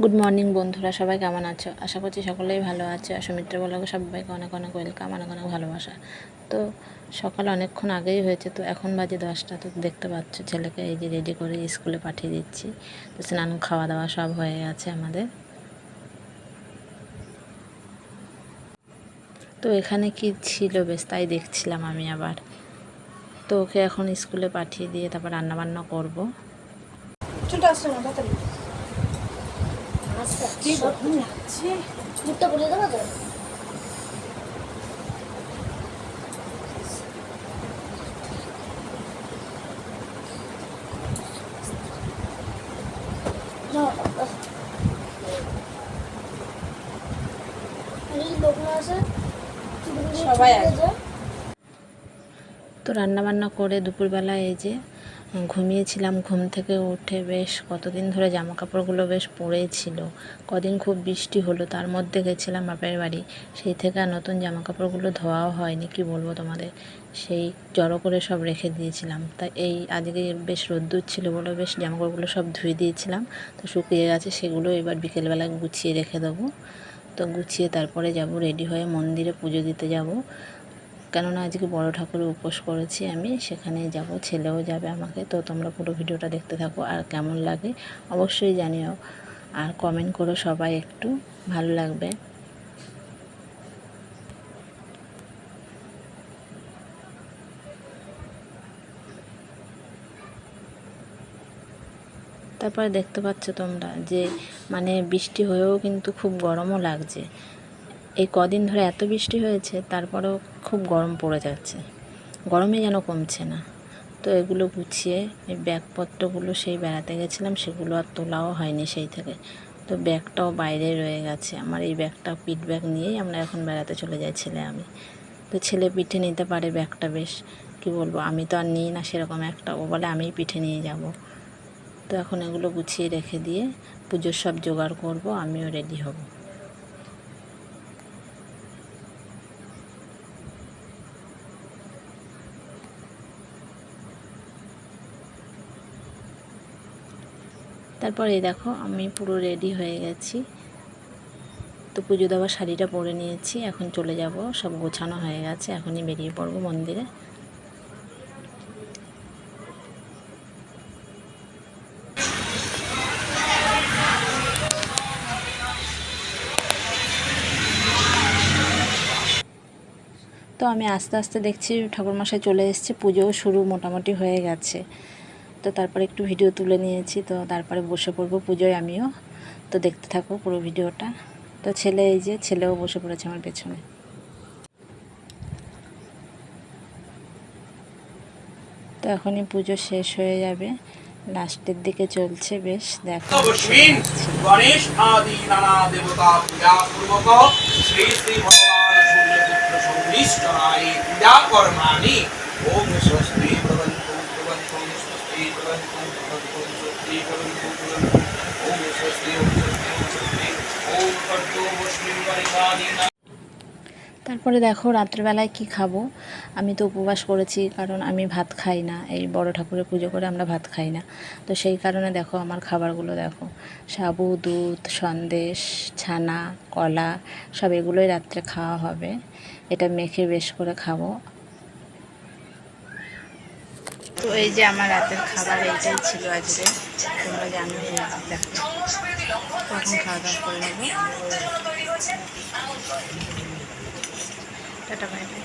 Good morning বন্ধুরা, সবাই কেমন আছো? আশা করছি সকলেই ভালো আছে। আর সুমিত্রা ব্লগে সবাইকে অনেক অনেক ওয়েলকাম, অনেক অনেক ভালোবাসা। তো সকাল অনেকক্ষণ আগেই হয়েছে, তো এখন বাজে 10টা। তো দেখতে পাচ্ছ ছেলেকে এই যে রেডি করে স্কুলে পাঠিয়ে দিচ্ছি। তো স্নান খাওয়া দাওয়া সব হয়ে গেছে আমাদের। তো এখানে কি ছিল বেশ তাই দেখছিলাম আমি আবার। তো ওকে এখন স্কুলে পাঠিয়ে দিয়ে তারপর রান্নাবান্না করবো। তো রান্নাবান্না করে দুপুরবেলা এই যে ঘুমিয়েছিলাম। ঘুম থেকে উঠে বেশ কতদিন ধরে জামা কাপড়গুলো বেশ পরেই ছিল। কদিন খুব বৃষ্টি হলো, তার মধ্যে গেছিলাম বাপের বাড়ি। সেই থেকে আর নতুন জামা কাপড়গুলো ধোয়াও হয়নি, কি বলবো তোমাদের। সেই জড়ো করে সব রেখে দিয়েছিলাম। তাই এই আজকে বেশ রোদ্দুর ছিল বলে বেশ জামা কাপড়গুলো সব ধুয়ে দিয়েছিলাম। তো শুকিয়ে গেছে, সেগুলো এবার বিকেলবেলা গুছিয়ে রেখে দেবো। তো গুছিয়ে তারপরে যাব, রেডি হয়ে মন্দিরে পুজো দিতে যাব। কেননা আজকে বড় ঠাকুরের উপোস করেছি আমি, সেখানে যাব, ছেলেও যাবে আমাকে। তো তোমরা পুরো ভিডিওটা দেখতে থাকো, আর কেমন লাগে অবশ্যই জানিও, আর কমেন্ট করো সবাই, একটু ভালো লাগবে। তারপরে দেখতে পাচ্ছ তোমরা যে মানে বৃষ্টি হয়েও কিন্তু খুব গরমও লাগছে। এই কদিন ধরে এত বৃষ্টি হয়েছে, তারপরেও খুব গরম পড়ে যাচ্ছে, গরমে যেন কমছে না। তো এগুলো গুছিয়ে এই ব্যাগপত্রগুলো সেই বেড়াতে গেছিলাম, সেগুলো আর তোলাও হয়নি সেই থেকে। তো ব্যাগটাও বাইরে রয়ে গেছে আমার। এই ব্যাগটা পিঠ ব্যাগ নিয়েই আমরা এখন বেড়াতে চলে যাই ছেলে আমি। তো ছেলে পিঠে নিতে পারে ব্যাগটা, বেশ কি বলবো, আমি তো আর নিই না সেরকম একটা। ও বলে আমিই পিঠে নিয়ে যাব। তো এখন এগুলো গুছিয়ে রেখে দিয়ে পুজোর সব জোগাড় করব, আমিও রেডি হব। তারপর এই দেখো আমি পুরো রেডি হয়ে গেছি। তো পুজো দেওয়ার শাড়িটা পরে নিয়েছি, এখন চলে যাব, সব গোছানো হয়ে গেছে, এখনই বেরিয়ে পড়বো মন্দিরে। তো আমি আস্তে আস্তে দেখছি ঠাকুরমশাই চলে এসেছে, পুজোও শুরু মোটামুটি হয়ে গেছে। তো তারপরে একটু ভিডিও তুলে নিয়েছি, তো তারপরে বসে পড়বো পুজোয় আমিও। তো দেখতে থাকো পুরো ভিডিওটা। তো ছেলে এই যে ছেলেও বসে পড়েছে আমার পেছনে। তো এখনই পুজো শেষ হয়ে যাবে, লাস্টের দিকে চলছে, বেশ দেখো। গণেশ আদি নানা দেবতা পূজা পূর্বক শ্রী শ্রী ভগবান সূর্যপুত্র সংশ্লিষ্টরায় পূজা কর্মাণি। ওম স্বস্তি ভগবন্তু ভগবন্তু স্বস্তি ভগবন্তু ভগবন্তু স্বস্তি ভগবন্তু ভগবন্তু ওম স্বস্তি ওম স্বস্তি ওম স্বস্তি ওম কর্তো মুসলিম গণেশাদি। তারপরে দেখো রাত্রেবেলায় কি খাবো। আমি তো উপবাস করেছি, কারণ আমি ভাত খাই না। এই বড় ঠাকুরের পুজো করে আমরা ভাত খাই না। তো সেই কারণে দেখো আমার খাবারগুলো দেখো, সাবু, দুধ, সন্দেশ, ছানা, কলা, সব এগুলোই রাত্রে খাওয়া হবে। এটা মেখে বেশ করে খাবো। তো এই যে আমার রাতের খাবার এইটাই ছিল আজকে, তোমরা জানো। দেখো তখন খাওয়া দাওয়া করে নেবো। Tata bye bye.